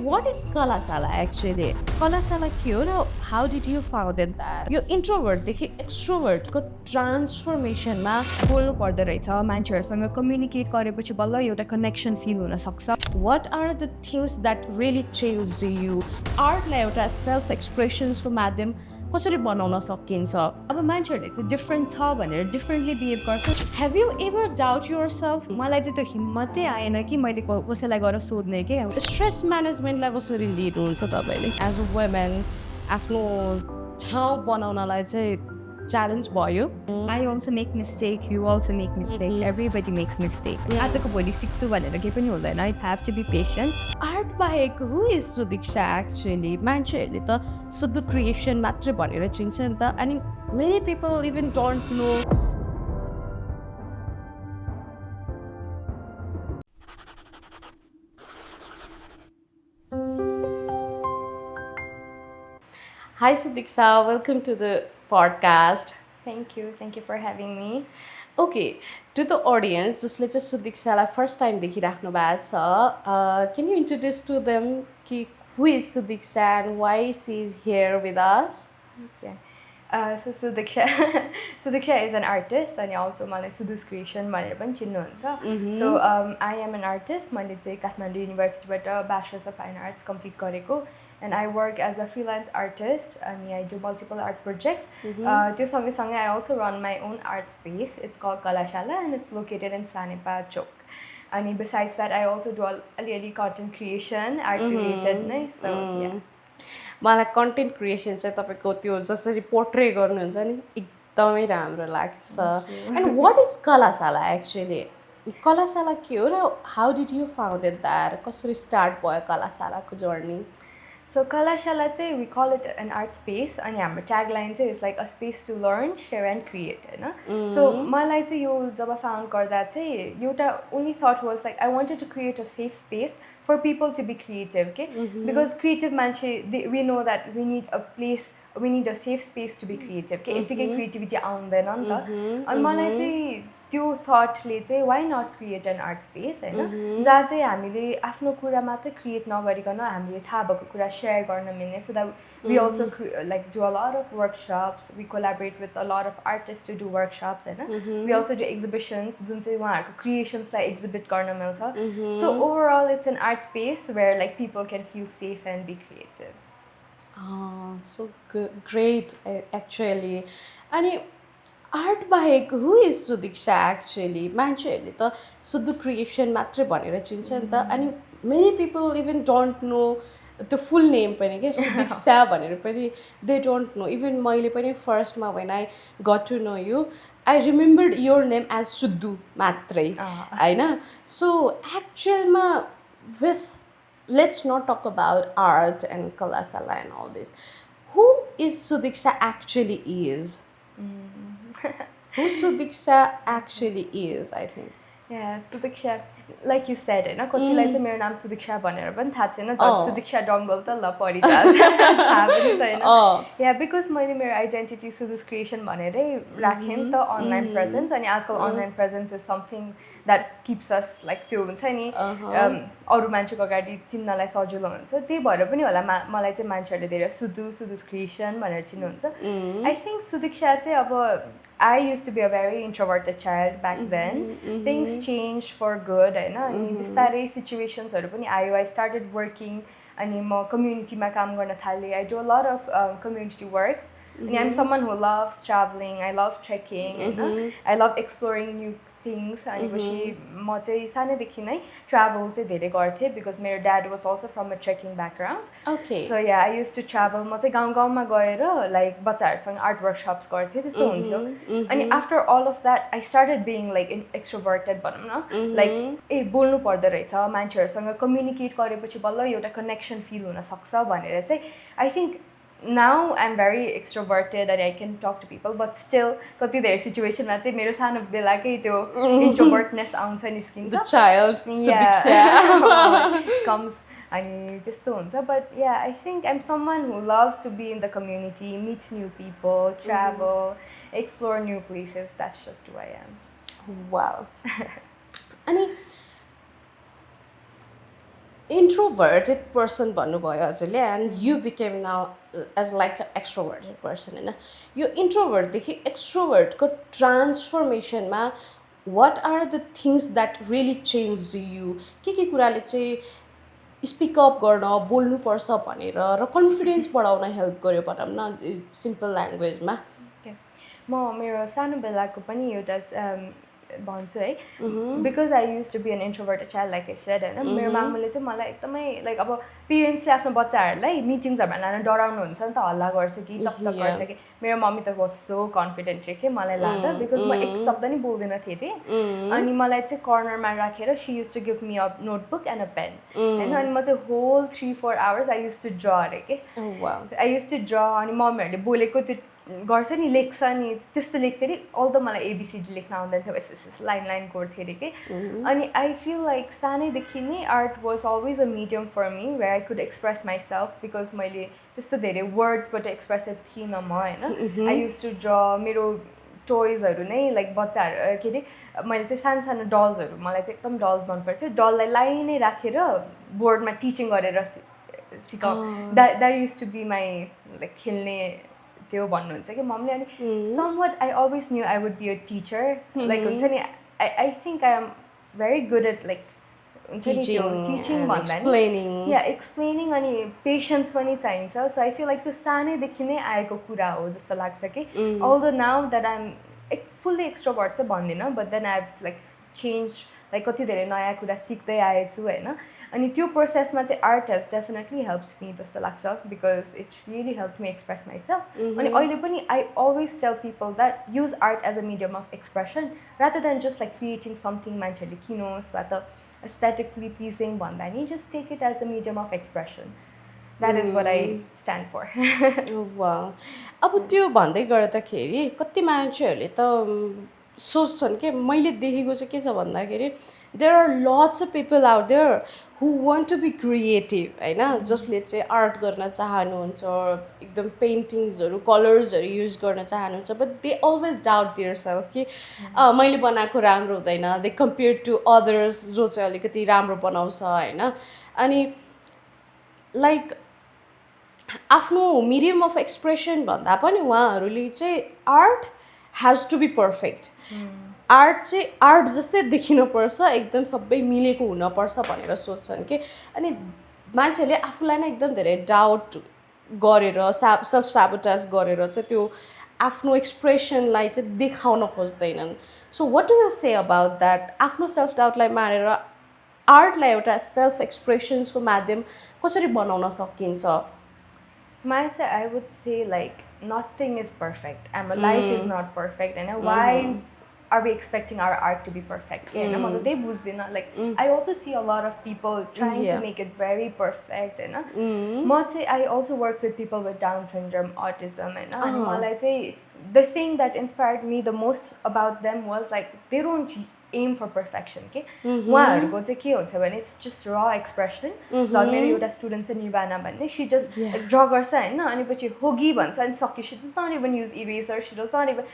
what is Kalashala actually? Kalashala ke ho र how did you found it that? यो introvert देखि extrovert को transformation मा बोल्नु पर्दो रहेछ मान्छेहरुसँग कम्युनिकेट गरेपछि बल्ल एउटा कनेक्सन फिल हुन सक्छ what are the things that really changed you? Art लाई एउटा self expressions को माध्यम कसरी बनाउन सकिन्छ? अब मान्छेहरुले चाहिँ डिफरेन्ट छ भनेर डिफरेन्टली बिहेभ गर्छ Have you ever doubt yourself? मलाई चाहिँ त्यो हिम्मतै आएन कि मैले कसैलाई गएर सोध्ने के Stress management लाई कसरी लिड हुन्छ तपाईले? As a woman आफ्नो ठाउँ बनाउनलाई चाहिँ challenge भयो. I also make mistake, you also make mistake, everybody makes mistake. आजको भोलि सिक्छु भनेर केही पनि हुँदैन. I have to be patient. Art बाहेक who is Sudikshya actually? मान्छेहरूले त Sudu creation मात्रै भनेर चिन्छ नि त. अनि many people even don't know. Hi Sudikshya, welcome to the podcast. Thank you for having me. Okay, to the audience, जसले चाहिँ सुदिक्षालाई फर्स्ट टाइम देखिराख्नु भएको छ, can you introduce to them कि who is Sudikshya and why she is here with us? Okay. So Sudhkshya is an artist and also मलाई Sudus creation भनेर पनि चिन्नुहुन्छ. So I am an artist. मैले चाहिँ Kathmandu युनिभर्सिटीबाट Bachelor's of Fine Arts complete गरेको. And I work as a freelance artist and I do multiple art projects. त्यो सँगै I also run my own art space. It's called Kalashala and it's located in Sanepa Chowk. And besides that, I also do a content creation, art related. So yeah. मलाई content creation चाहिँ तपाईको त्यो जसरी portray गर्नुहुन्छ नि एकदमै राम्रो लाग्छ. And what is Kalashala actually? Kalashala के हो र how did you found it that? कसरी स्टार्ट भयो कलाशालाको जर्नी? So Kalashala चाहिँ we call it an art space and हाम्रो tagline चाहिँ is like a space to learn, share and create, हैन? So मलाई चाहिँ यो जब फाउन्ड गर्दा चाहिँ एउटा only thought was like I wanted to create a safe space for people to be creative, okay? Because creative मान्छे we know that we need a place, we need a safe space to be creative, okay? यतिकै creativity आउँदैन नि त. अनि मलाई चाहिँ त्यो थटले चाहिँ why not create an art space, हैन? जहाँ चाहिँ हामीले आफ्नो कुरा मात्र क्रिएट नगरिकन हामीले थाहा भएको कुरा शेयर गर्न मिल्ने, so that we also like do a lot of workshops, we collaborate with a lot of artists to do workshops, हैन? We also do exhibitions जुन चाहिँ उहाँहरुको creations लाई exhibit गर्न मिल्छ. So overall it's an art space where like people can feel safe and be creative. So good, great actually. अनि art बाहेक who is Sudikshya actually? मान्छेहरूले त सुदु क्रिएसन मात्रै भनेर चिन्छ नि त. अनि many people even don't know the full name पनि के सुदिक्षा भनेर पनि they don't know. Even मैले पनि फर्स्टमा when I got to know you, I remembered your name as Sudu मात्रै, हैन? So actualमा with let's not talk about art and Kalashala and all this. Who is Sudikshya actually is? Who Sudikshya actually is, I think. Yeah, Sudikshya, like you said, हैन? कतिलाई चाहिँ मेरो नाम Sudikshya भनेर पनि थाहा छैन. Sudikshya Dongol त ल परिजाछ. थाहा पनि छैन. Yeah, because मैले मेरो identity Sudus creation भनेरै राखेँ नि त online presence अनि आजकल online presence is something that keeps us like त्यो हुन्छ नि अरु मान्छेको अगाडि चिन्नलाई सजिलो हुन्छ. त्यही भएर पनि होला मलाई चाहिँ मान्छेहरुले धेरै Sudus creation भनेर चिन्नुहुन्छ. I think Sudikshya चाहिँ अब I used to be a very introverted child back then. Things changed for good, हैन? अनि बिस्तारै situationsहरु पनि आयो. I started working अनि म communityमा काम गर्न थाले. I do a lot of community works. And I'm someone who loves traveling. I love trekking, हैन? I love exploring new things. अनि पछि म चाहिँ सानैदेखि नै travel चाहिँ धेरै गर्थे because मेरो dad was also from a trekking background. Okay. So yeah, I used to travel. म चाहिँ गाउँमा गएर like बच्चाहरुसँग art workshops गर्थे. त्यस्तो हुन्थ्यो. अनि after all of that, I started being like extroverted भनौँ न. Like ए बोल्नु पर्दो रहेछ मान्छेहरुसँग कम्युनिकेट गरेपछि बल्ल एउटा कनेक्सन फिल हुन सक्छ भनेर चाहिँ I think now I'm very extroverted and I can talk to people, but still कति धेरै सिचुएसनमा चाहिँ मेरो सानो बेलाकै त्यो introvertness आउँछ निस्किन्छ. The child Sudikshya comes अनि त्यस्तो हुन्छ. But yeah, I think I'm someone who loves to be in the community, meet new people, travel, explore new places. That's just who I am. Wow. अनि introverted person भन्नुभयो हजुरले and you became now as like an extroverted person हैन यो introvert देखि extrovert को transformation मा what are the things that really changed you के कुराले चाहिँ स्पिक अप गर्न बोल्नु पर्छ भनेर र कन्फिडेन्स बढाउन हेल्प गर्यो भनौँ न सिम्पल ल्याङ्ग्वेजमा म मेरो सानो बेलाको पनि एउटा भन्छु है because I used to be an introverted child like I said होइन मेरो मामुले चाहिँ मलाई एकदमै लाइक अब पेरेन्ट्सले आफ्नो बच्चाहरूलाई मिटिङ्सहरूमा लान डराउनुहुन्छ नि त हल्ला गर्छ कि चकचक गर्छ कि मेरो मम्मी त वाज सो कन्फिडेन्ट रे के मलाई लाँदा बिकज म एक शब्द नि बोल्दैन थिएँ थिएँ अनि मलाई चाहिँ कर्नरमा राखेर she used to give me a notebook and a pen होइन अनि म चाहिँ whole 3-4 hours I used to draw अरे के आई युज टु ड्र अनि मम्मीहरूले बोलेको त्यो गर्छ नि लेख्छ नि त्यस्तो लेख्थेँ अरे अल त मलाई एबिसिडी लेख्न आउँदैन थियो यस लाइन लाइन कोर्थेँ अरे कि अनि आई फिल लाइक सानैदेखि नै art was always a medium for me where I could express myself because मैले त्यस्तो धेरै वर्ड्सबाट एक्सप्रेसिभ थिइनँ म होइन आई युज टु ड्र मेरो टोइजहरू नै लाइक बच्चाहरू के अरे मैले चाहिँ सानो सानो डल्सहरू मलाई चाहिँ एकदम डल्स मनपर्थ्यो डललाई लाइनै राखेर बोर्डमा टिचिङ गरेर सिकाउ that used to be my like खेल्ने त्यो भन्नुहुन्छ कि मम्मीले अनि somewhat I always knew I would be a teacher like हुन्छ नि I think I am very good at like हुन्छ नि त्यो टिचिङ भन्दा नि या एक्सप्लेनिङ अनि पेसेन्स पनि चाहिन्छ सो आई फिल लाइक त्यो सानैदेखि नै आएको कुरा हो जस्तो लाग्छ कि although now that I am fully extrovert चाहिँ भन्दिनँ but then I have like change like कति धेरै नयाँ कुरा सिक्दै आएछु होइन अनि त्यो प्रोसेसमा चाहिँ art has definitely help me जस्तो लाग्छ because it really help me express myself अनि अहिले पनि I always tell people that use art as a medium of expression rather than just like creating something मान्छेहरूले किनोस् वा त एस्थेटिकली प्लिजिङ भन्दा नि just take it as a medium of expression that is what I stand for वा अब त्यो भन्दै गर्दाखेरि कति मान्छेहरूले त सोच्छन् कि मैले देखेको चाहिँ के छ भन्दाखेरि there are lots of people out there who want to be creative होइन जसले चाहिँ आर्ट गर्न चाहनुहुन्छ एकदम पेन्टिङ्सहरू कलर्सहरू युज गर्न चाहनुहुन्छ but they always doubt their self कि मैले बनाएको राम्रो हुँदैन दे कम्पेयर टु अदर्स जो चाहिँ अलिकति राम्रो बनाउँछ होइन अनि लाइक आफ्नो मिडियम अफ एक्सप्रेसन भन्दा पनि उहाँहरूले चाहिँ art has to be perfect. Art चाहिँ आर्ट जस्तै देखिनुपर्छ एकदम सबै मिलेको हुनपर्छ भनेर सोच्छन् कि अनि मान्छेहरूले आफूलाई नै एकदम धेरै डाउट गरेर सेल्फ साबोटाज गरेर चाहिँ त्यो आफ्नो एक्सप्रेसनलाई चाहिँ देखाउन खोज्दैनन् so what do you say about that आफ्नो सेल्फ डाउटलाई मारेर आर्टलाई एउटा सेल्फ एक्सप्रेसन्सको माध्यम कसरी बनाउन सकिन्छ मलाई चाहिँ I would say like nothing is perfect and my life is not perfect and why are we expecting our art to be perfect like I also see a lot of people trying to make it very perfect and I also work with people with Down syndrome, autism and the thing that inspired me the most about them was like they don't aim for perfection के उहाँहरूको चाहिँ के हुन्छ भने it's just र expression झन् मेरो एउटा स्टुडेन्ट छ निर्वाणा भन्ने सी जस्ट ड्र गर्छ होइन अनि पछि होगी भन्छ अनि सक्यो she does not even use eraser she does not even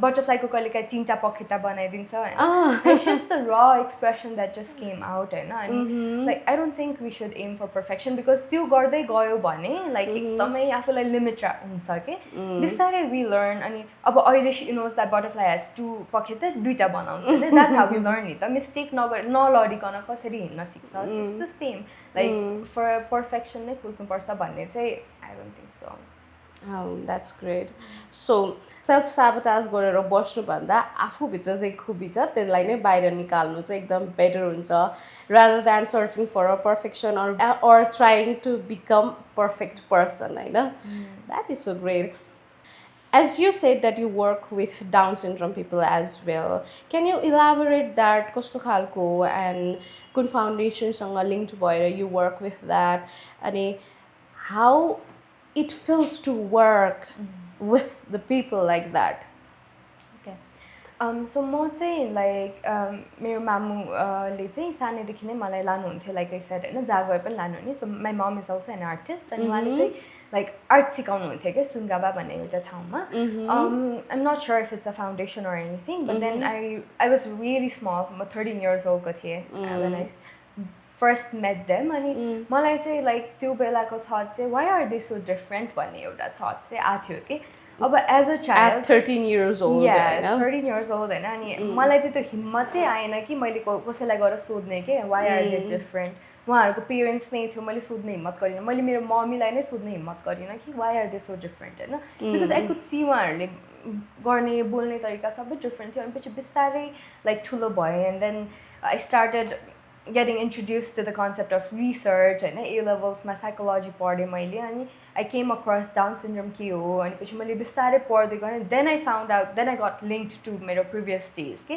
बटरफ्लाईको कहिलेकाहीँ 3टा पखेटा बनाइदिन्छ होइन इट्स जस्ट द र expression that just came out होइन अनि like I don't think we should aim for perfection because त्यो गर्दै गयो भने लाइक एकदमै आफूलाई लिमिट हुन्छ कि बिस्तारै वी लर्न अनि अब अहिले she knows that butterfly has 2 पखेटा 2टा बनाउँछ होइन द्याट्स हाउ वी लर्न नि त मिस्टेक नलडिकन कसरी हिँड्न सिक्छ it's the same like for perfection नै खोज्नुपर्छ भन्ने चाहिँ I don't think so that's great so self sabotage गरेर बस्नुभन्दा आफूभित्र चाहिँ खुबी छ त्यसलाई नै बाहिर निकाल्नु चाहिँ एकदम बेटर हुन्छ rather than searching for a perfection or trying to become perfect person होइन that is so great As you said that you work with Down syndrome people as well, can you elaborate that कस्तो खालको and कुन foundationसँग linked भएर you work with that अनि how it feels to work with the people like that? Okay. So म चाहिँ like मेरो मामुले चाहिँ सानैदेखि नै मलाई लानुहुन्थ्यो like I said होइन जहाँ गए पनि लानुहुने so my mom is also an artist अनि उहाँले चाहिँ like आर्ट सिकाउनुहुन्थ्यो क्या सुनगाबा भन्ने एउटा ठाउँमा I'm not sure if it's a foundation or anything but then I was really small म 13 years old को थिएँ when I first met them अनि मलाई चाहिँ लाइक त्यो बेलाको थट चाहिँ why are they so different भन्ने एउटा थट चाहिँ आएको थियो कि अब as a child 13 years old 13 years old होइन अनि मलाई चाहिँ त्यो हिम्मतै आएन कि मैले कसैलाई गएर सोध्ने कि वाइ आर दे डिफरेन्ट उहाँहरूको पेरेन्ट्स नै थियो मैले सोध्ने हिम्मत गरिनँ मैले मेरो मम्मीलाई नै सोध्ने हिम्मत गरिनँ कि why are they so different होइन बिकज आई कुड सी उहाँहरूले गर्ने बोल्ने तरिका सबै डिफरेन्ट थियो अनि पछि बिस्तारै लाइक ठुलो भयो and then I started getting introduced to the concept of research and A levelsमा psychology पढेँ मैले अनि I came across Down syndrome के हो अनि पछि मैले बिस्तारै पढ्दै गएँ then I got linked to मेरो previous days के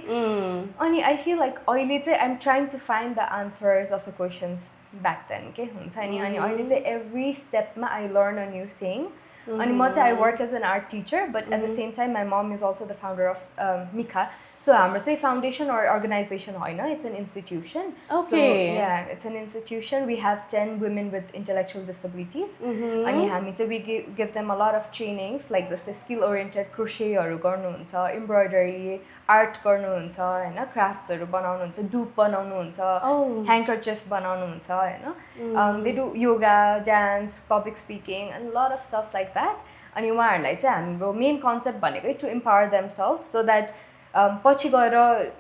अनि I feel like अहिले चाहिँ I'm trying to find the answers of the questions back then के हुन्छ नि अनि अहिले चाहिँ every stepमा I learn a new thing अनि म चाहिँ I work as an art teacher but at the same time my mom is also the founder of Mikha. So हाम्रो चाहिँ foundation or organization होइन, it's an institution. Okay. So yeah, it's an institution. We have 10 women with intellectual disabilities. अनि हामी चाहिँ we give them a lot of trainings like जस्तै skill oriented crochetहरू गर्नुहुन्छ, embroidery, art गर्नुहुन्छ हैन, craftsहरू बनाउनुहुन्छ, धूप बनाउनुहुन्छ, handkerchief बनाउनुहुन्छ हैन. They do yoga, dance, public speaking and a lot of stuff like that. अनि उहाँहरूलाई चाहिँ हाम्रो main concept भनेकै to empower themselves so that पछि गएर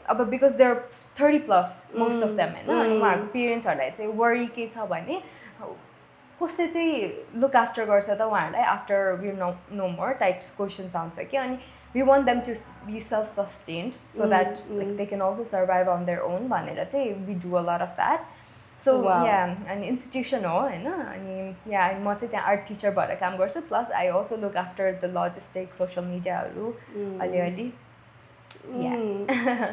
अब because they are 30+ most of them होइन अनि उहाँहरूको पेरेन्ट्सहरूलाई चाहिँ वरी के छ भने कसले चाहिँ लुक आफ्टर गर्छ त उहाँहरूलाई after we know more types questions आउँछ कि अनि we want them to be self sustained so that like they can also survive on their own भनेर चाहिँ we do a lot of that so yeah अनि institution हो होइन अनि या म चाहिँ त्यहाँ आर्ट टिचर भएर काम गर्छु plus I also look after the logistic social मिडियाहरू अलिअलि.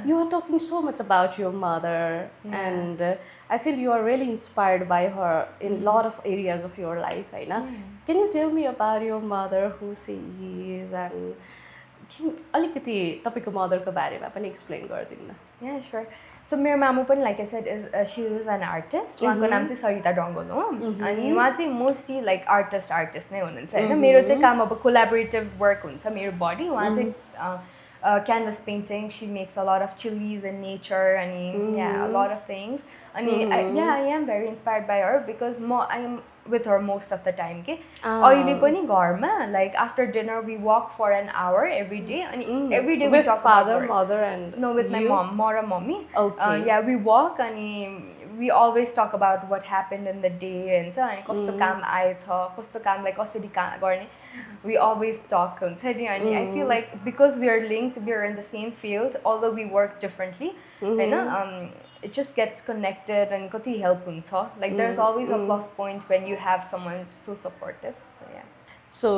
You were talking so much about your mother and I feel you are really inspired by her in a lot of areas of your life, right? Can you tell me about your mother, who she is and अलिकति तपाईको मदरको बारेमा पनि explain गरिदिनु न. Yeah, sure. So मेरो मामु पनि like I said she is an artist. उहाँको नाम चाहिँ सरिता डङ्गोल हो अनि उहाँ चाहिँ मोस्टली लाइक आर्टिस्ट नै हुनुहुन्छ होइन. मेरो चाहिँ काम अब कोलाबोरेटिभ वर्क हुन्छ मेरो बडी. उहाँ चाहिँ canvas painting, she makes a lot of chilies in nature and a lot of things and I am very inspired by her because I am with her most of the time ke अहिले पनि घरमा like after dinner we walk for an hour every day and every day with we talk father about mother and no with my mom more a mommy. Okay. Yeah, we walk and we always talk about what happened in the day and so अनि कस्तो काम आएछ कस्तो कामलाई कसरी गर्ने we always talk and I feel like because we are linked, we are in the same field although we work differently it just gets connected and kati help huncha like there's always a plus point when you have someone so supportive. So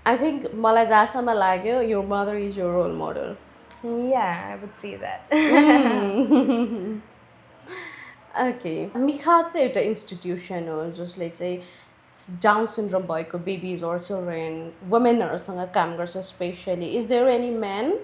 I think मलाई जहाँसम्म लाग्यो your mother is your role model. Yeah, I would say that. Okay. Mikha चाहिँ एउटा institution हो जसले चाहिँ down syndrome भएको babies or children वुमेनहरूसँग काम गर्छ specially. Is there any men?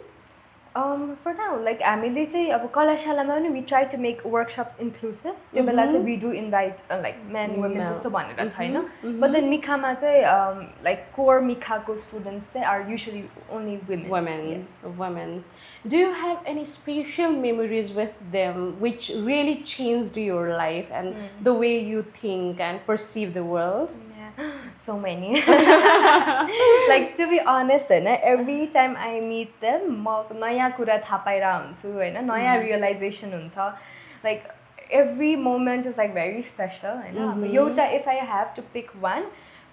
For now, like हामीले चाहिँ अब कलाशालामा पनि we try to make workshops inclusive. त्यो बेला चाहिँ we do invite like men, women त्यस्तो भनेर छैन. But then Mikhaमा चाहिँ like core Mikhaको students चाहिँ are usually only women. Women. Do you have any special memories with them which really changed your life and the way you think and perceive the world? So many. Like to be honest होइन every time I meet them म नयाँ कुरा थाहा पाइरहेको हुन्छु होइन नयाँ realisation हुन्छ like every moment is like very special होइन. एउटा if I have to pick one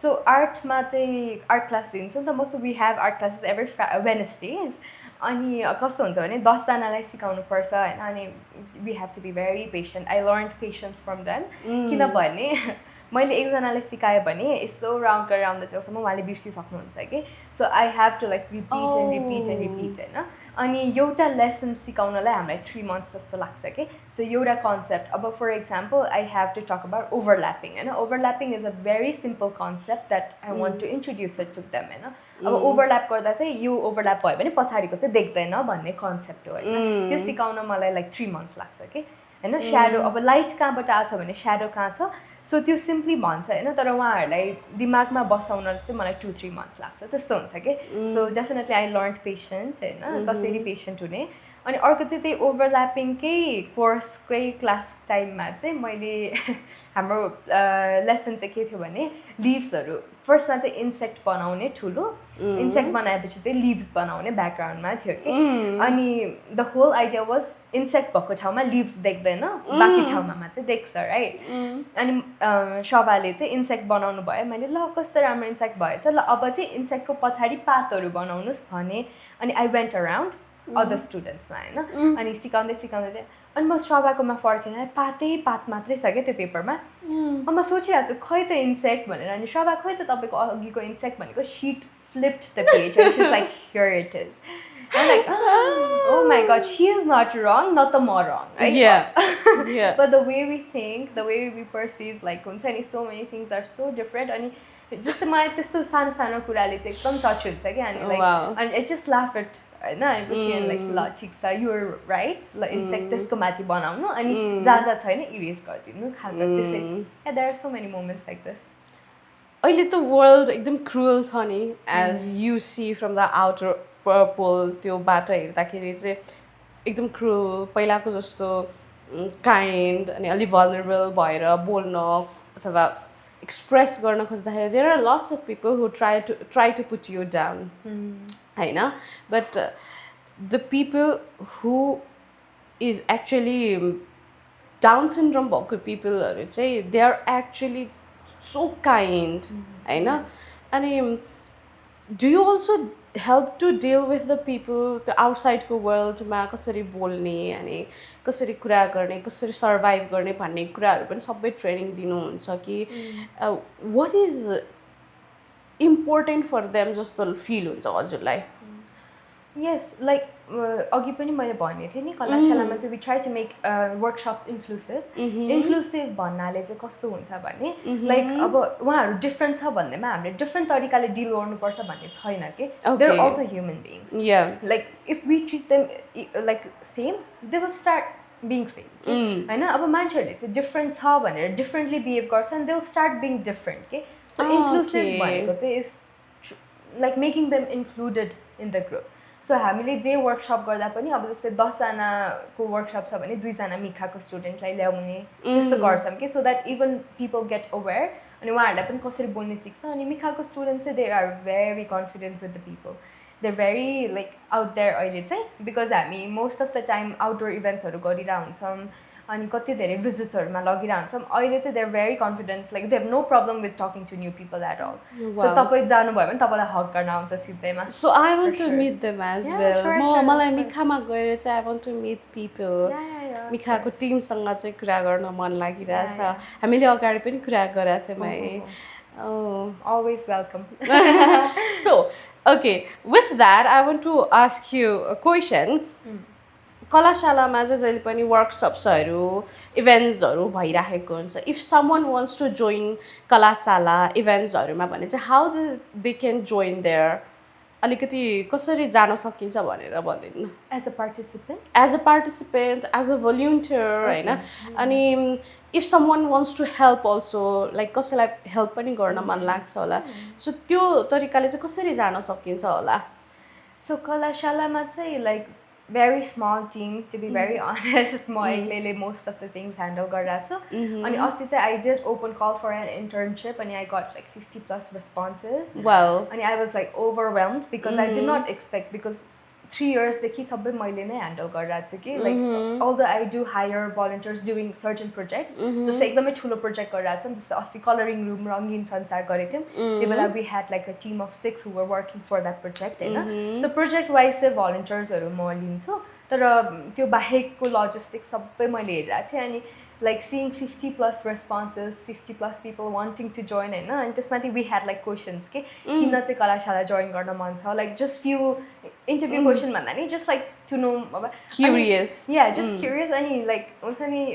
so आर्टमा चाहिँ आर्ट क्लास दिन्छु नि त म. So we have art classes every Wednesdays अनि कस्तो हुन्छ भने 10जनालाई सिकाउनु पर्छ होइन अनि we have to be very patient. I learned patience from them किनभने मैले एकजनालाई सिकाएँ भने यस्तो राउन्ड गरेर आउँदा चाहिँ उहाँले बिर्सिसक्नुहुन्छ कि. So I have to like repeat and repeat होइन. अनि एउटा लेसन सिकाउनलाई हामीलाई 3 months जस्तो लाग्छ कि. सो एउटा कन्सेप्ट अब for example I have to talk about overlapping होइन. Overlapping is a very simple concept that I want to introduce it to them होइन. अब ओभरल्याप गर्दा चाहिँ यो ओभरल्याप भयो भने पछाडिको चाहिँ देख्दैन भन्ने कन्सेप्ट हो होइन. त्यो सिकाउन मलाई लाइक 3 months लाग्छ कि होइन. स्याडो अब लाइट कहाँबाट आएको छ भने स्याडो कहाँ छ सो त्यो सिम्पली भन्छ होइन. तर उहाँहरूलाई दिमागमा बसाउन चाहिँ मलाई 2-3 months लाग्छ त्यस्तो हुन्छ कि. So definitely I learn patient होइन कसरी पेसेन्ट हुने अनि अर्को चाहिँ त्यही ओभरल्यापिङकै कोर्सकै क्लास टाइममा चाहिँ मैले हाम्रो लेसन चाहिँ के थियो भने लिभ्सहरू फर्स्टमा चाहिँ इन्सेक्ट बनाउने ठुलो इन्सेक्ट बनाएपछि चाहिँ लिभ्स बनाउने ब्याकग्राउन्डमा थियो कि अनि the whole idea was insect भएको ठाउँमा लिभ्स देख्दैन बाँकी ठाउँमा मात्रै देख्छ राइट अनि शबाले चाहिँ इन्सेक्ट बनाउनु भयो मैले ल कस्तो राम्रो इन्सेक्ट भएछ ल अब चाहिँ इन्सेक्टको पछाडि पातहरू बनाउनुहोस् भने अनि आई वेन्ट अराउन्ड अदर स्टुडेन्ट्समा होइन अनि सिकाउँदै थिएँ अनि म शबाकोमा फर्केर पात मात्रै छ क्या त्यो पेपरमा अब म सोचिरहेको छु खै त इन्सेक्ट भनेर अनि शबा खै त तपाईँको अघिको इन्सेक्ट भनेको she flipped the page and she's like here it is I'm like oh my god she is not wrong not the more wrong right yeah but the way we think the way we perceive like हुन्छ नि so many things are so different अनि जस्तै मलाई त्यस्तो सानो सानो कुराले चाहिँ एकदम टच हुन्छ क्या अनि लाइक अनि आई जस्ट लाफ इट होइन पछि लाइक ल ठिक छ युआर राइट ल इन्सेक्ट त्यसको माथि बनाउनु अनि जहाँ छैन इरेज गरिदिनु खालको त्यसै there are so many moments like this अहिले त वर्ल्ड एकदम क्रुअल छ नि as you see from the outer people त्योबाट हेर्दाखेरि चाहिँ एकदम क्रुअल पहिलाको जस्तो काइन्ड अनि अलि भलनरेबल भएर बोल्न अथवा एक्सप्रेस गर्न खोज्दाखेरि there are lots of people who try to put you down होइन but the people who is actually down syndrome भएको पिपलहरू चाहिँ they are actually so kind होइन अनि do you also help to deal with the people the outside को वर्ल्डमा कसरी बोल्ने अनि कसरी कुरा गर्ने कसरी सर्भाइभ गर्ने भन्ने कुराहरू पनि सबै ट्रेनिङ दिनुहुन्छ कि what is important for them जस्तो फिल हुन्छ हजुरलाई Yes, like अघि पनि मैले भनेको थिएँ नि कलाशालामा चाहिँ we try to make workshops inclusive. Inclusive भन्नाले चाहिँ कस्तो हुन्छ भने लाइक अब उहाँहरू डिफ्रेन्ट छ भन्दैमा हामीले डिफ्रेन्ट तरिकाले डिल गर्नुपर्छ भन्ने छैन कि they are also human beings like if we treat them like same they will start being same होइन अब मान्छेहरूले चाहिँ डिफ्रेन्ट छ भनेर डिफ्रेन्टली बिहेभ गर्छ अनि they will start being different के सो इन्क्लुसिभ भनेको चाहिँ is like making them included in the group so हामीले जे वर्कसप गर्दा पनि अब जस्तै 10जनाको वर्कसप छ भने 2जना मिखाको स्टुडेन्टलाई ल्याउने त्यस्तो गर्छौँ कि so that even people get aware अनि उहाँहरूलाई पनि कसरी बोल्ने सिक्छ अनि मिखाको स्टुडेन्ट चाहिँ they are very confident with the people they are very like out there अहिले चाहिँ बिकज हामी most of the time outdoor इभेन्ट्सहरू गरिरहेको हुन्छौँ अनि कति धेरै भिजिट्सहरूमा लगिरहेको हुन्छौँ अहिले चाहिँ they are very confident like they have no problem with talking to new people at all so तपाईँ जानुभयो भने तपाईँलाई हक गर्न आउँछ सिधैमा so I want to meet them as well मलाई मिखामा गएर चाहिँ I want to meet people मिखाको टिमसँग चाहिँ कुरा गर्न मन लागिरहेछ हामीले अगाडि पनि कुरा गरेका थियौँ है always welcome so okay with that I want to ask you a question कलाशालामा चाहिँ जहिले पनि वर्कसप्सहरू इभेन्ट्सहरू भइराखेको हुन्छ if someone wants to join Kalashala इभेन्ट्सहरूमा भने चाहिँ how they can join there अलिकति कसरी जान सकिन्छ भनेर भनिदिनु as a participant as a volunteer होइन अनि if someone wants to help also like कसैलाई हेल्प पनि गर्न मन लाग्छ होला सो त्यो तरिकाले चाहिँ कसरी जान सकिन्छ होला सो कलाशालामा चाहिँ like very small team to be very honest म एक्लैले most of the things handle गरिरहेको छु अनि अस्ति चाहिँ I did open call for an internship and I got like 50+ responses and I was like overwhelmed because I did not expect because 3 years देखि सबै मैले नै ह्यान्डल गरिरहेको छु कि like although I do hire volunteers doing certain projects जस्तै एकदमै ठुलो प्रोजेक्ट गरिरहेको छौँ जस्तै अस्ति कलरिङ रुम रङ्गीन संसार गरेको थियौँ त्यो बेला we had like a team of 6 who were working for that project होइन सो प्रोजेक्ट वाइज चाहिँ भलन्टियर्सहरू म लिन्छु तर त्यो बाहेकको लजिस्टिक्स सबै मैले हेरिरहेको थिएँ अनि like seeing 50+ responses 50+ people wanting to join होइन अनि त्यसमाथि we had like questions के किन चाहिँ कलाशाला जोइन गर्न मन छ like just few interview question भन्दा नि just like to know curious just curious अनि like हुन्छ नि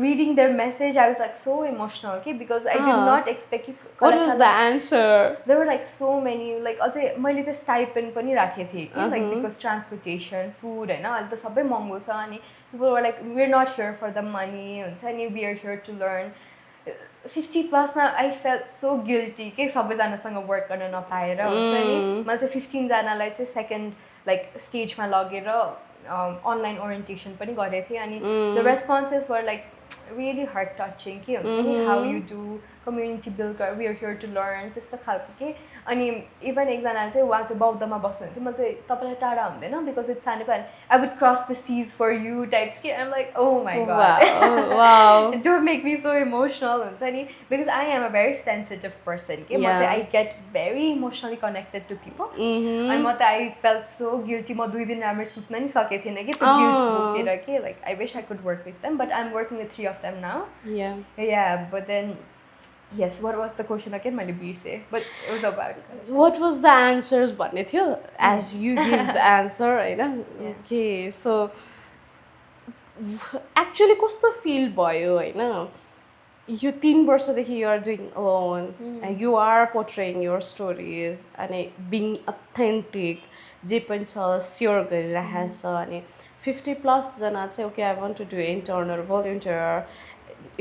reading their message I was like so emotional okay because I did not expect what was the answer there were like so many like अझै मैले चाहिँ stipend पनि राखेको थिएँ कि like because transportation food होइन अहिले त सबै महँगो छ अनि people were like we're not here for the money हुन्छ नि we are here to learn 50+ मा I felt so guilty के सबैजनासँग वर्क गर्न नपाएर हुन्छ नि मैले चाहिँ 15 जनालाई चाहिँ सेकेन्ड लाइक स्टेजमा लगेर अनलाइन ओरिएन्टेसन पनि गरेको थिएँ अनि the responses were like really heart touching के हुन्छ नि how you do community build गर we are here to learn त्यस्तो खालको के अनि इभन एकजनाले चाहिँ उहाँ चाहिँ बौद्धमा बस्नुहुन्थ्यो म चाहिँ तपाईँलाई टाढा हुँदैन बिकज इट्स सानो I would cross the seas for you types के I'm like oh my god don't make me so emotional हुन्छ नि because I am a very sensitive person के म चाहिँ I get very emotionally connected to people अनि म त I felt so guilty म 2 दिन राम्ररी सुत्न नि सकेको थिएन कि त्यो गिल्ट बोकेर के like I wish I could work with them but I am working with 3 of them now but then yes what was the question again मैले बिर्सेँ but it was about what was the answers भन्ने थियो as you give the answer हैन okay so actually कस्तो feel भयो हैन यो 3 वर्षदेखि you are doing alone and you are portraying your stories and being authentic जे पनि छ सेयर गरिरहेको छ अनि 50+ जना चाहिँ okay I want to do intern or volunteer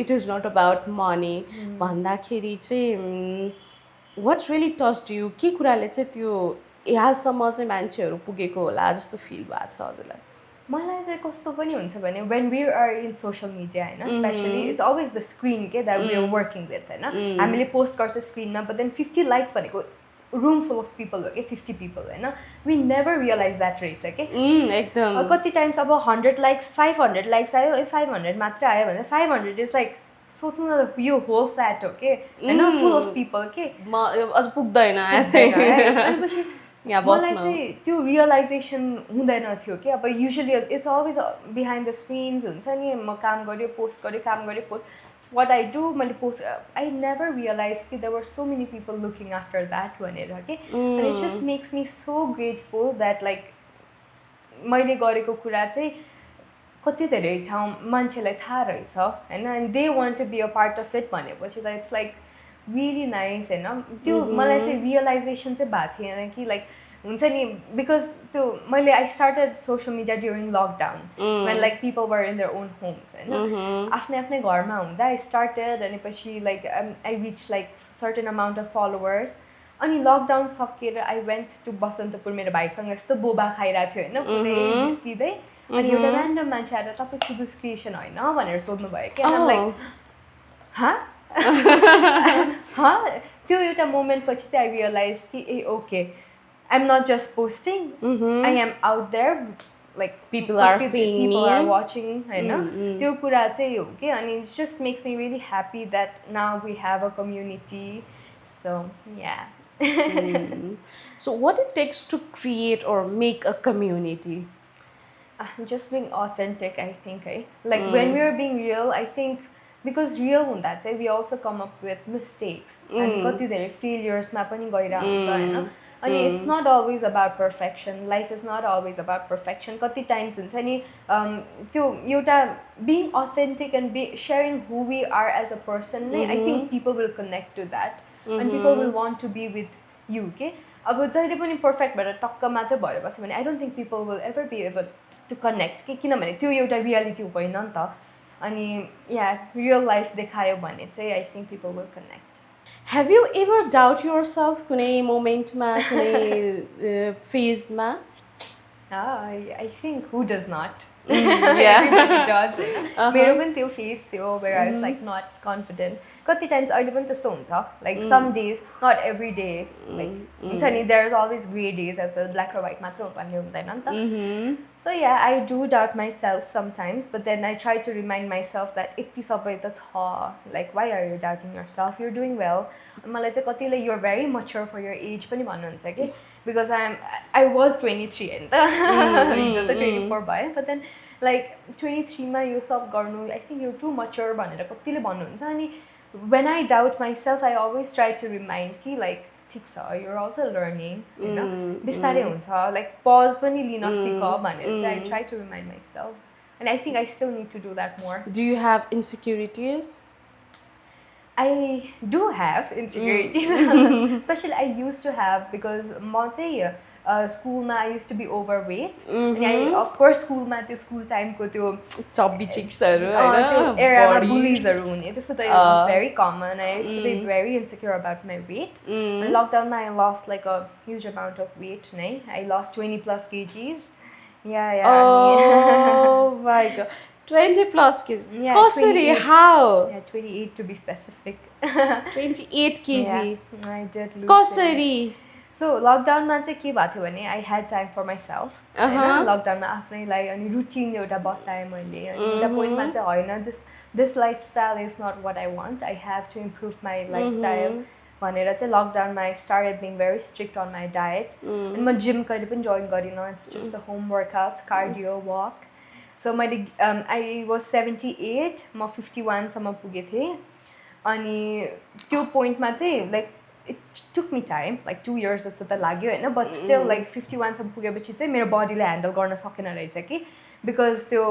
it is not about money भन्दाखेरि चाहिँ what really touched you के कुराले चाहिँ त्यो यहाँसम्म चाहिँ मान्छेहरू पुगेको होला जस्तो फिल भएको छ हजुरलाई मलाई चाहिँ कस्तो पनि हुन्छ भने when we are in social media हैन especially it's always the screen के that we are working with हैन हामीले पोस्ट गर्छ स्क्रिनमा but then 50 likes भनेको room full of people okay 50 people हैन we never realize that रहेछ के एकदम कति टाइम्स अब 100 likes 500 likes आयो 500 मात्र आयो भने 500 is like सोच्नु न यो होल फ्ल्याट हो के हैन full of people के म अझ पुग्दैन अनि मलाई चाहिँ त्यो रियलाइजेसन हुँदैन थियो कि अब usually it's always behind the screens हुन्छ नि म काम गर्यो पोस्ट गर्यो काम गर्यो पोस्ट वाट आई डु मैले पोस्ट आई नेभर रियलाइज कि there were so many people looking after that भनेर कि and it just makes me so grateful that like मैले गरेको कुरा चाहिँ कति धेरै ठाउँ मान्छेलाई थाहा रहेछ होइन and they want to be a part of it भनेपछि त इट्स लाइक रियली नाइस होइन त्यो मलाई चाहिँ रियलाइजेसन चाहिँ भएको थिएन कि लाइक हुन्छ नि बिकज त्यो मैले I started social media during lockdown when like people were in their own homes होइन आफ्नै आफ्नै घरमा हुँदा आई स्टार्टेड अनि पछि like I reach like certain amount of followers अनि लकडाउन सकिएर आई वेन्ट टु बसन्तपुर मेरो भाइसँग यस्तो बोबा खाइरहेको थियो होइन पुरै जिस्किँदै अनि एउटा ऱ्यान्डम मान्छे आएर तपाईँ सुदुस क्रिएसन होइन भनेर सोध्नुभयो कि लाइक त्यो एउटा मोमेन्ट पछि चाहिँ आई रियलाइज कि ah okay I am not just posting I am out there like people are seeing me are watching होइन त्यो कुरा चाहिँ हो कि अनि it just makes me really happy that now we have a community so yeah So what it takes to create or make a community? Just being authentic, I think. Like when we are being real, I think because real hunda चाहिँ we also come up with mistakes and कति धेरै failures मा पनि गइरहेको हुन्छ हैन अनि it's not always about perfection. Life is not always about perfection. कति times हुन्छ नि त्यो एउटा being authentic and sharing who we are as a person I think people will connect to that and people will want to be with you के अब जहिले पनि perfect भएर टक्क मात्र भएर बस्यो भने I don't think people will ever be able to connect कि किनभने त्यो एउटा रियालिटी होइन नि त अनि या रियल लाइफ देखायो भने चाहिँ I think people will connect have you ever doubt yourself कुनै मोमेन्टमा कुनै फेजमा I think who does not मेरो पनि त्यो फेज थियो where I was like not confident कति टाइम्स अहिले पनि त्यस्तो हुन्छ like some days not every day like हुन्छ नि there is always grey days as well black र व्हाइट मात्र भन्ने हुँदैन नि त so yeah I do doubt my self sometimes but then I try to remind myself that यति सबै त छ like why are you doubting yourself you're doing well मलाई चाहिँ कतिले you're very mature for your age पनि भन्नुहुन्छ कि बिकज आई वाज 23 होइन त हिजो त 24 भयो बट देन लाइक 23 मा यो सब गर्नु I think you too mature भनेर कतिले भन्नुहुन्छ अनि when I doubt myself, I always try to remind कि like ठिक छ you're also learning होइन बिस्तारै हुन्छ like pause पनि लिन सिक भनेर चाहिँ I try to remind myself and I think I still need to do that more. Do you have insecurities? I do have insecurities especially I used to have because म चाहिँ स्कुलमा I used to be overweight अनि I of course स्कुलमा त्यो school टाइमको त्यो चब्बी चिक्सहरू त्यो एरामा बुलिजहरू हुने त्यस्तो त it was very common I used to be very insecure about my weight लकडाउनमा I lost like a huge amount of weight नै I lost 20+ kgs Oh my god. 20 plus kg. Yeah, Kasari, 28. how? Yeah, 28 to be specific. 28 kg. Yeah, I did lose. Kasari. So लकडाउनमा चाहिँ के भएको थियो भने I had time for myself होइन लकडाउनमा आफ्नैलाई अनि रुटिन एउटा बसाएँ मैले अनि एउटा पोइन्टमा चाहिँ होइन this lifestyle is not what I want I have to improve my lifestyle भनेर चाहिँ लकडाउनमा I started being very strict on my diet अनि म जिम कहिले पनि जोइन गरिनँ it's just the home workouts cardio walk so मैले I was 78 म 51सम्म पुगेको थिएँ अनि त्यो पोइन्टमा चाहिँ like it took me time like 2 years जस्तो त लाग्यो होइन बट स्टिल लाइक 51 सम्म पुगेपछि चाहिँ मेरो बडीले ह्यान्डल गर्न सकेन रहेछ कि बिकज त्यो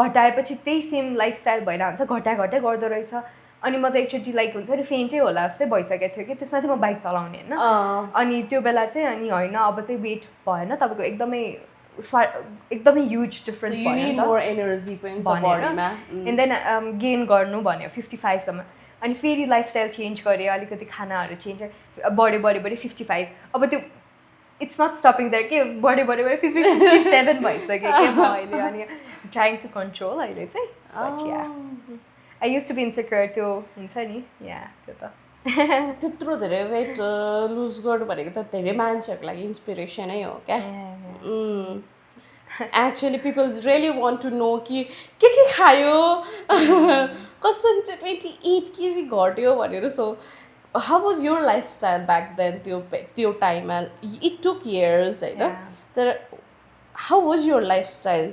घटाएपछि त्यही सेम लाइफस्टाइल भएर हुन्छ घटाइ गर्दो रहेछ अनि म त एकचोटि लाइक हुन्छ नि फेन्टै होला जस्तै भइसकेको थियो कि त्यसमा चाहिँ म बाइक चलाउने होइन अनि त्यो बेला चाहिँ अनि होइन अब चाहिँ वेट भएन तपाईँको एकदमै ह्युज डिफरेन्स भयो एन्ड देन गेन गर्नु भन्यो 55 सम्म अनि फेरि लाइफस्टाइल चेन्ज गरेँ अलिकति खानाहरू चेन्ज बढ्यो 55 अब त्यो इट्स नट स्टपिङ द्याट के बढ्यो 57 भइसक्यो क्या म अहिले अनि ट्राइङ टु कन्ट्रोल अहिले चाहिँ I used to be insecure त्यो हुन्छ नि या त्यो त त्यत्रो धेरै वेट लुज गर्नु भनेको त धेरै मान्छेहरूको लागि इन्सपिरेसनै हो क्या actually people really want to know कि के खायो कसरी चाहिँ 28 केजी घट्यो भनेर so how was your lifestyle back then त्यो टाइममा इट टुक इयर्स होइन तर how was your lifestyle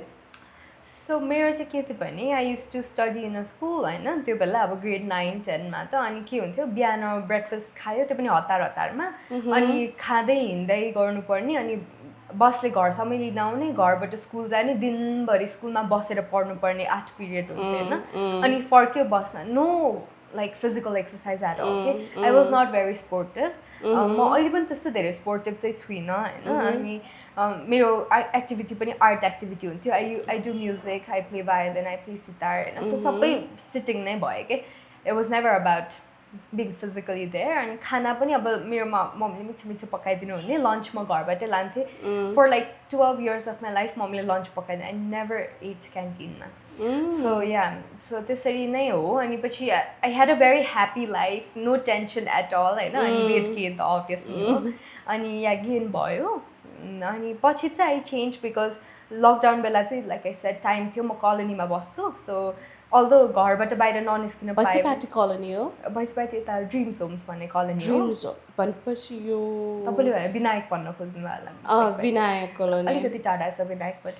so मेरो चाहिँ के थियो भने I used to study in a school होइन त्यो बेला अब ग्रेड 9, 10मा त अनि के हुन्थ्यो बिहान ब्रेकफास्ट खायो त्यो पनि हतारमा अनि खाँदै हिँड्दै गर्नुपर्ने अनि बसले घरसम्म लिन आउने घरबाट स्कुल जाने दिनभरि स्कुलमा बसेर पढ्नुपर्ने 8 पिरियड हुन्थ्यो होइन अनि फर्क्यो बसमा no like physical exercise at all के I was not very sportive म अहिले पनि त्यस्तो धेरै स्पोर्टिभ चाहिँ छुइनँ होइन अनि मेरो एक्टिभिटी पनि आर्ट एक्टिभिटी हुन्थ्यो I do music I play violin I play sitar होइन सो सबै सिटिङ नै भयो कि it was never about being physically there अनि खाना पनि अब मेरो मम्मीले मिठो पकाइदिनु हुने लन्च म घरबाटै लान्थेँ for like 12 years of my life मम्मीले लन्च पकाइदिनु आई नेभर एट क्यान्टिनमा सो त्यसरी नै हो अनि पछि I had a very happy life no tension at all होइन अनि वेट गेन त अभियसली हो अनि गेन भयो अनि पछि चाहिँ आई चेन्ज बिकज लकडाउन बेला चाहिँ लाइक आई सेड टाइम थियो म कलोनीमा बस्छु सो अल्दो घरबाट बाहिर ननिस्किन भैँसीपाटी कलोनी हो भैँसीपाटी यता ड्रिम्स होम्स भन्ने कलोनी हो ड्रिम्स भनेपछि यो तपाईँले भनेर विनायक भन्न खोज्नु होला विनायक कलोनी अलिकति टाढा छ विनायकबाट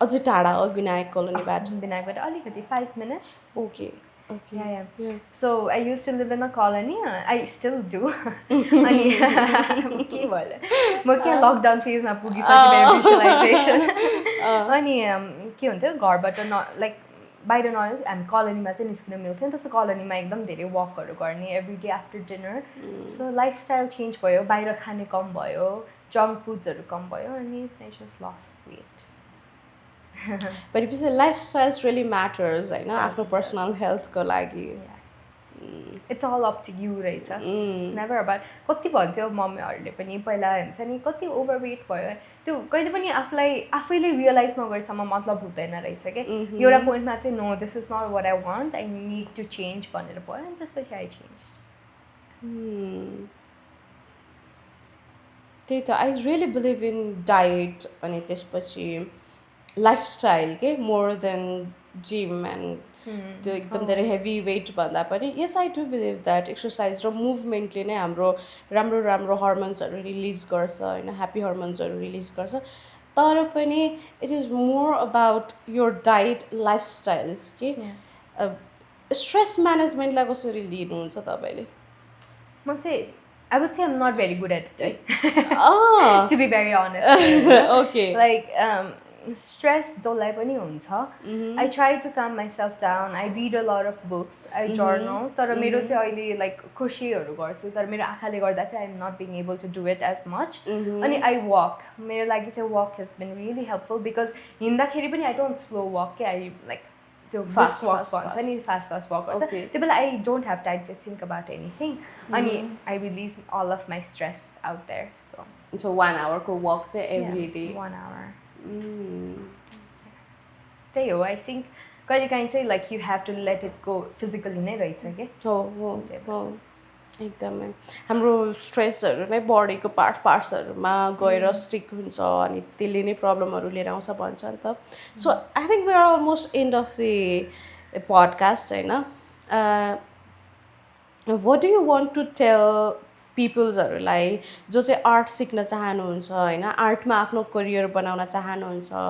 अझै टाढा हो विनायक विनायकबाट अलिकति 5 minutes okay so I used to live in a colony I still do अनि के भयो म क्या लकडाउन फेजमा पुगिसकेँ भिजुअलाइजेसन अनि के हुन्थ्यो घरबाट लाइक बाहिर हामी कलोनीमा चाहिँ निस्किन मिल्थ्यो नि त्यस्तो कलोनीमा एकदम धेरै वकहरू गर्ने every day after dinner so lifestyle change भयो बाहिर खाने कम भयो जङ्क फुड्सहरू कम भयो अनि आई जस्ट लस्ट वेट भनेपछि लाइफस्टाइल्स रियली म्याटर्स होइन आफ्नो पर्सनल हेल्थको लागि it's all up to you रहेछ इट्स नेभर अबाउट कति भन्थ्यो मम्मीहरूले पनि पहिला हुन्छ नि कति ओभरवेट भयो त्यो कहिले पनि आफैले रियलाइज नगरेसम्म मतलब हुँदैन रहेछ क्या एउटा पोइन्टमा चाहिँ no this is not what I want I need to change भनेर भयो अनि त्यसपछि आई चेन्ज त्यही त I really believe in diet अनि त्यसपछि लाइफस्टाइल के मोर देन जिम एन्ड त्यो एकदम धेरै हेभी वेट भन्दा पनि yes I do believe that exercise र मुभमेन्टले नै हाम्रो राम्रो हर्मोन्सहरू रिलिज गर्छ होइन ह्याप्पी हर्मोन्सहरू रिलिज गर्छ तर पनि it is more about your diet lifestyles के स्ट्रेस म्यानेजमेन्टलाई कसरी लिनुहुन्छ तपाईँले म चाहिँ I would say I'm not very good at it. To be very honest. Okay. Like stress जसलाई पनि हुन्छ I try to calm myself down. I read a lot of books. I journal. तर मेरो चाहिँ अहिले like खुसीहरू गर्छु तर मेरो आँखाले गर्दा चाहिँ I'm not being able to do it as much. अनि I walk. मेरो लागि चाहिँ walk has been really helpful because हिँड्दाखेरि पनि I don't slow walk. I like त्यो Fast, brisk walk fast, भन्छ नि फास्ट फास्ट वक गर्छ Okay. त्यो बेला I don't have time to think about anything अनि I release all of my stress out there so So 1 hour को walk चाहिँ every day. 1 hour त्यही हो आई थिङ्क कहिलेकाहीँ चाहिँ like you have to let it go physically नै रहेछ कि हो एकदमै हाम्रो स्ट्रेसहरू नै बडीको पार्ट्सहरूमा गएर स्टिक हुन्छ अनि त्यसले नै प्रब्लमहरू लिएर आउँछ भन्छ नि त so I think we are almost end of the podcast होइन what do you want to tell पिपल्सहरूलाई जो चाहिँ आर्ट सिक्न चाहनुहुन्छ होइन आर्टमा आफ्नो करियर बनाउन चाहनुहुन्छ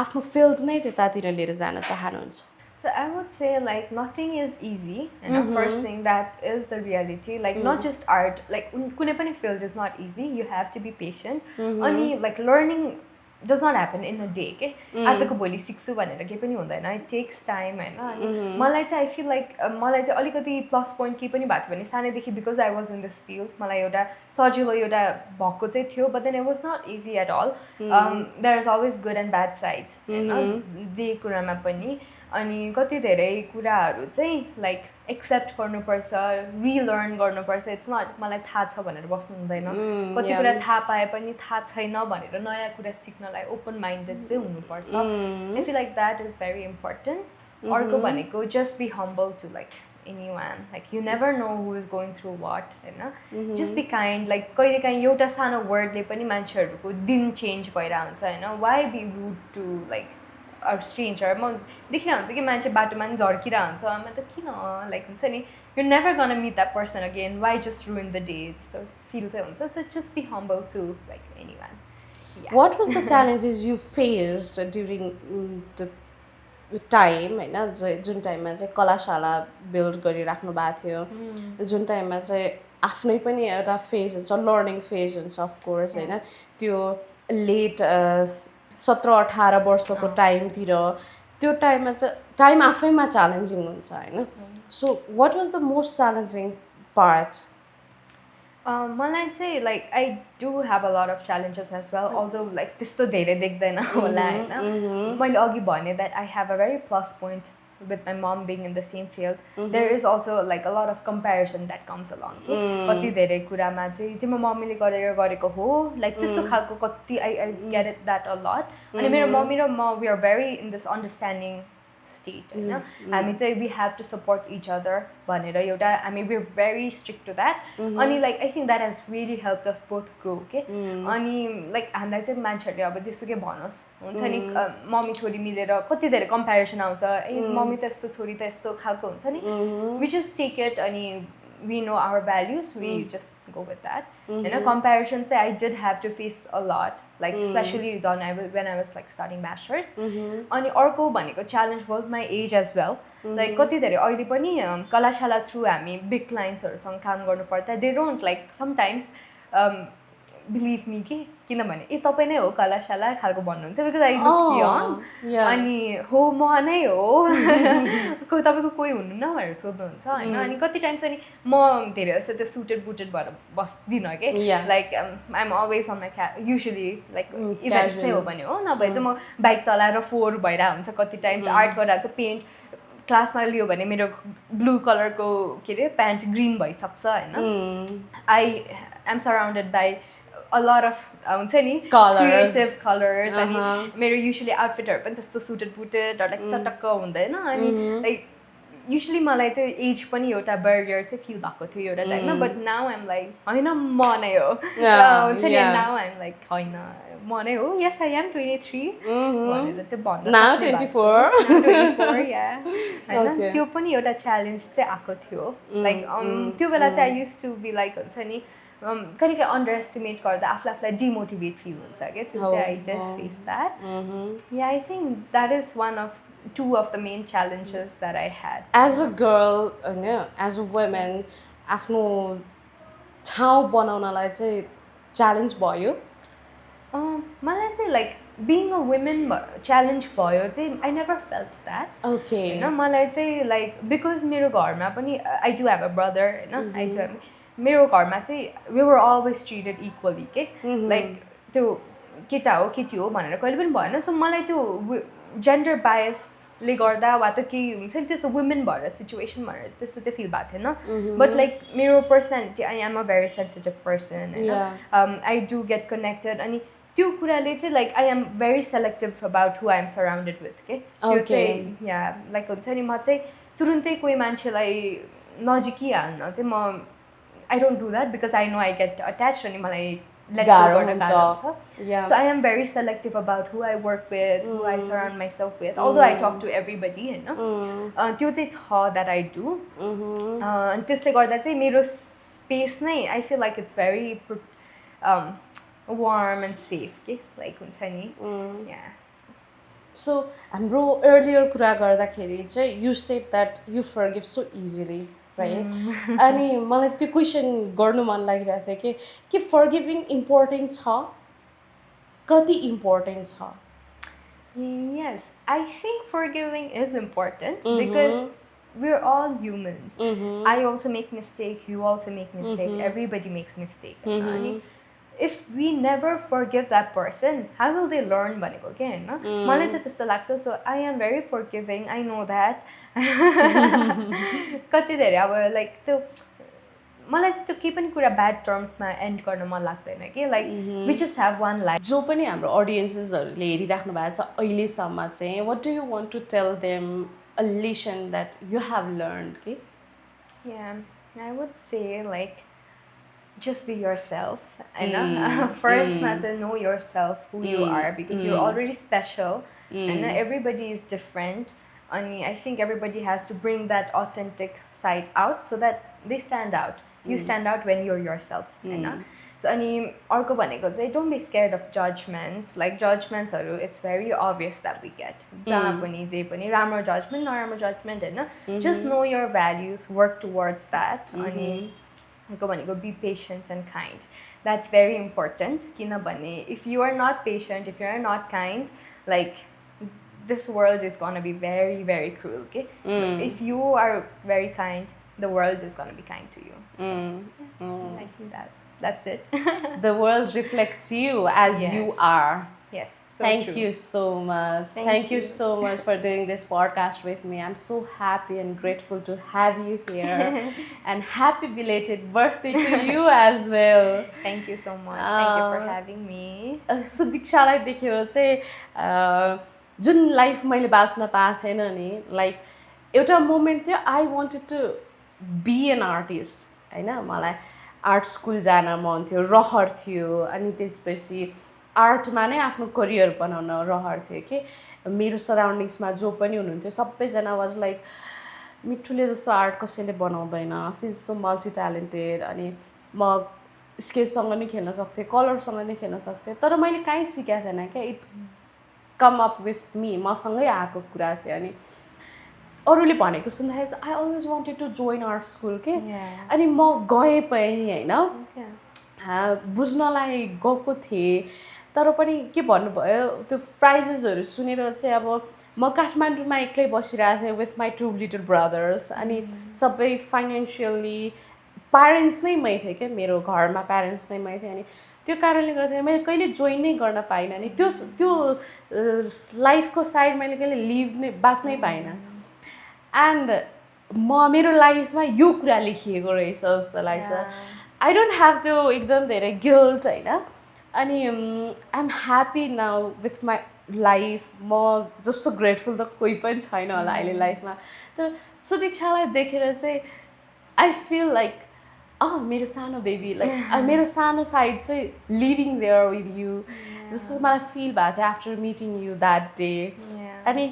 आफ्नो फिल्ड नै त्यतातिर लिएर जान चाहनुहुन्छ So I would say like nothing is easy and first thing that is the reality like not just art like कुनै पनि field is not easy you have to be patient अनि like learning does not happen in a day के आजको भोलि सिक्छु भनेर केही पनि हुँदैन it takes time होइन अनि मलाई चाहिँ I feel like मलाई चाहिँ अलिकति प्लस पोइन्ट केही पनि भएको थियो भने सानैदेखि because I was in this field मलाई एउटा सजिलो एउटा भएको चाहिँ थियो but then it was not easy at all there is always good and bad sides होइन जे कुरामा पनि अनि कति धेरै कुराहरू चाहिँ लाइक एक्सेप्ट गर्नुपर्छ रिलर्न गर्नुपर्छ इट्स नट मलाई थाहा छ भनेर बस्नु हुँदैन कति कुरा थाहा पाए पनि थाहा छैन भनेर नयाँ कुरा सिक्नलाई ओपन माइन्डेड चाहिँ हुनुपर्छ I feel like that is very important अर्को भनेको just be humble to like anyone like you never know who is going through what होइन just be kind like कहिलेकाहीँ एउटा सानो वर्डले पनि मान्छेहरूको दिन चेन्ज भइरहेको हुन्छ होइन why be rude to like a stranger म देखिरहेको हुन्छ कि मान्छे बाटोमा पनि झर्किरहेको हुन्छ म त किन लाइक हुन्छ नि you never gonna meet that person again why just ruin the day जस्तो फिल चाहिँ हुन्छ so just be humble to like anyone what was the challenges you faced during the time होइन जुन टाइममा चाहिँ कलाशाला build गरिराख्नु भएको थियो जुन टाइममा चाहिँ आफ्नै पनि एउटा फेज हुन्छ लर्निङ फेज हुन्छ अफकोर्स होइन त्यो लेट 17-18 वर्षको टाइमतिर त्यो टाइममा चाहिँ टाइम आफैमा च्यालेन्जिङ हुन्छ होइन so what was the most challenging part मलाई चाहिँ like I do have a lot of challenges as well although like त्यस्तो धेरै देख्दैन होला होइन मैले अघि भने that I have a very plus point with my mom being in the same field there is also like a lot of comparison that comes along कति धेरै कुरामा चाहिँ तिम्रो मम्मीले गरेर गरेको हो लाइक त्यस्तो खालको कति I get it that a lot अनि मेरो मम्मी र म we are very in this understanding state होइन हामी चाहिँ we have to support each other भनेर एउटा हामी we are very strict to that अनि like I think that has really help us both grow के अनि लाइक हामीलाई चाहिँ मान्छेहरूले अब जेसुकै भनोस् हुन्छ नि मम्मी छोरी मिलेर कति धेरै कम्पेरिजन आउँछ ए मम्मी त यस्तो छोरी त यस्तो खालको हुन्छ नि वी जस्ट टेक इट अनि we know our values we just go with that you know comparison say I did have to face a lot like especially when I was like starting masters अनि अर्को भनेको challenge was my age as well like कति धेरै अहिले पनि कलाशाला through हामी big क्लाइन्ट्सहरूसँग काम गर्नु पर्दा they don't like sometimes believe me कि किनभने ए तपाईँ नै हो कलाशाला खालको भन्नुहुन्छ बिकज आई लुक यङ अनि हो म नै हो तपाईँको कोही हुनुहुन्न भनेर सोध्नुहुन्छ होइन अनि कति टाइम चाहिँ म धेरै जस्तो त्यो सुटेड बुटेड भएर बस्दिनँ कि like I am always on my usually like events नै हो भने हो नभए चाहिँ म बाइक चलाएर फोहोर भइरहेको हुन्छ कति टाइम आर्ट गरेर चाहिँ पेन्ट क्लासमा लियो भने मेरो ब्लू कलरको के अरे प्यान्ट ग्रिन भइसक्छ होइन I am surrounded by a lot of हुन्छ नि creative colors अनि मेरो युजुअली आउटफिटहरू पनि त्यस्तो सुटेड बुटेड लाइक टटक्क हुँदैन अनि लाइक युजुअली मलाई चाहिँ एज पनि एउटा ब्यारियर चाहिँ फिल भएको थियो एउटा टाइममा बट नाउ आइम लाइक होइन म नै हो हुन्छ नि नाउ आइम लाइक होइन म नै हो यस आई एम 23 भनेर चाहिँ भन्नु 24 होइन त्यो पनि एउटा च्यालेन्ज चाहिँ आएको थियो लाइक त्यो बेला चाहिँ I used to be like हुन्छ नि कहिले काहीँ अन्डर एस्टिमेट गर्दा आफूलाई डिमोटिभेट फिल हुन्छ क्या त्यो चाहिँ I did face that yeah I think that is one of two of the main challenges that I had. As a girl, as a woman, आफ्नो ठाउँ बनाउनलाई चाहिँ च्यालेन्ज भयो मलाई चाहिँ like being a woman challenge भयो चाहिँ I never felt that. Okay. होइन मलाई चाहिँ लाइक बिकज मेरो घरमा पनि I do have a brother होइन I do have मेरो घरमा चाहिँ we were always treated equally के लाइक त्यो केटा हो केटी हो भनेर कहिले पनि भएन सो मलाई त्यो जेन्डर बायस ले गर्दा वा त केही हुन्छ नि त्यस्तो वुमेन भएर सिचुएसन भएर त्यस्तो चाहिँ फिल भएको थिएन बट लाइक मेरो personality I am a very sensitive person होइन आई डु गेट कनेक्टेड अनि त्यो कुराले चाहिँ like I am very selective about who I am surrounded with के त्यो चाहिँ या लाइक हुन्छ नि म चाहिँ तुरुन्तै कोही मान्छेलाई नजिकिहाल्न चाहिँ म I don't do that because I know I get attach अनि मलाई let go गर्न गाह्रो हुन्छ so I am very selective about who I work with who I surround myself with although I talk to everybody होइन त्यो चाहिँ छ that I do अनि त्यसले गर्दा चाहिँ मेरो स्पेस नै I feel like it's very warm and safe के like हुन्छ नि yeah so हाम्रो earlier कुरा गर्दाखेरि चाहिँ you said that you forgive so easily right अनि मलाई त्यो क्वेसन गर्नु मन लागिरहेको थियो कि फर्गिभिङ इम्पोर्टेन्ट छ कति इम्पोर्टेन्ट छ yes I think forgiving is important because we're all humans I also make mistake you also make mistake everybody makes mistake अनि if we never forgive that person how will they learn भनेको के हैन मलाई चाहिँ त्यस्तो लाग्छ so I am very forgiving I know that कति धेरै अब लाइक त्यो मलाई चाहिँ त्यो केही पनि कुरा ब्याड टर्म्समा एन्ड गर्न मन लाग्दैन कि like we just have one life जो पनि हाम्रो अडियन्सेसहरूले हेरिराख्नु भएको छ अहिलेसम्म चाहिँ what do you want to tell them a lesson that you have learned के I would say like just be yourself and first to know yourself who you are because you're already special and everybody is different and I think everybody has to bring that authentic side out so that they stand out you stand out when you're yourself so ani arko bhaneko chai don't be scared of judgments like judgments haru it's very obvious that we get jaha pani je pani ramro judgment naramro judgment हैन just know your values work towards that ani be patient and kind that's very important kinabhane if you are not patient if you are not kind like this world is going to be very very cruel okay if you are very kind the world is going to be kind to you so, I think that's it the world reflects you as you are yes so thank true. you so much thank you so much for doing this podcast with me I'm so happy and grateful to have you here and happy belated birthday to you as well thank you so much thank you for having me सुदीक्षालाई देखेर चाहिँ जुन life मैले बाँच्न पाएको थिएन नि like एउटा moment थियो I wanted to be an artist होइन मलाई आर्ट स्कुल जान मन थियो रहर थियो अनि त्यसपछि आर्टमा नै आफ्नो करियर बनाउन रहर थियो कि मेरो सराउन्डिङ्समा जो पनि हुनुहुन्थ्यो सबैजना वाज लाइक मिठुले जस्तो आर्ट कसैले बनाउँदैन she is so multi talented अनि म स्केचसँग नै खेल्न सक्थेँ कलरसँग नै खेल्न सक्थेँ तर मैले काहीँ सिकाएको थिएन क्या it come up with me मसँगै आएको कुरा थियो अनि अरूले भनेको सुन्दाखेरि चाहिँ I always wanted to join art school के अनि म गएँ पनि होइन बुझ्नलाई गएको थिएँ तर पनि के भन्नुभयो त्यो प्राइजेसहरू सुनेर चाहिँ अब म काठमाडौँमा एक्लै बसिरहेको थिएँ विथ माई 2 लिटल ब्रदर्स अनि सबै फाइनेन्सियली प्यारेन्ट्स नै मै थिएँ क्या मेरो घरमा प्यारेन्ट्स नै मै थिएँ अनि त्यो कारणले गर्दाखेरि मैले कहिले जोइन नै गर्न पाइनँ नि त्यो लाइफको साइड मैले कहिले लिभ नै बाँच्नै पाइनँ एन्ड मेरो लाइफमा यो कुरा लेखिएको रहेछ जस्तो लाग्छ आई डोन्ट ह्याभ त्यो एकदम धेरै गिल्ट होइन अनि I am happy now with my life म जस्तो ग्रेटफुल त कोही पनि छैन होला अहिले लाइफमा तर सुदीक्षालाई देखेर चाहिँ आई फिल लाइक मेरो सानो बेबी लाइक मेरो सानो साइड चाहिँ लिभिङ देयर विथ यु जस्तो मलाई फिल भएको थियो after meeting you that day अनि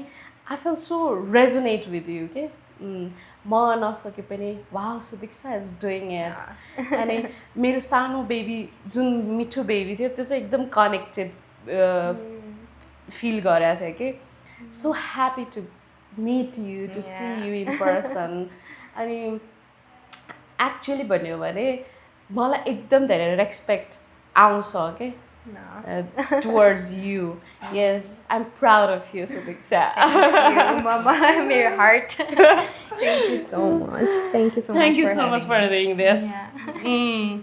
I feel so resonate with you के म नसके पनि wow Sudiksha is doing it अनि मेरो सानो बेबी जुन मिठो बेबी थियो त्यो चाहिँ एकदम कनेक्टेड फिल गरेको थियो कि so happy to meet you to see you in person अनि एक्चुअली भन्यो भने मलाई एकदम धेरै रेस्पेक्ट आउँछ के towards you. Yes, I'm proud of you, Sudikshya. Thank you, Mama. Your heart. Thank you so much. Thank you so much. Thank you so much for doing this. Yeah.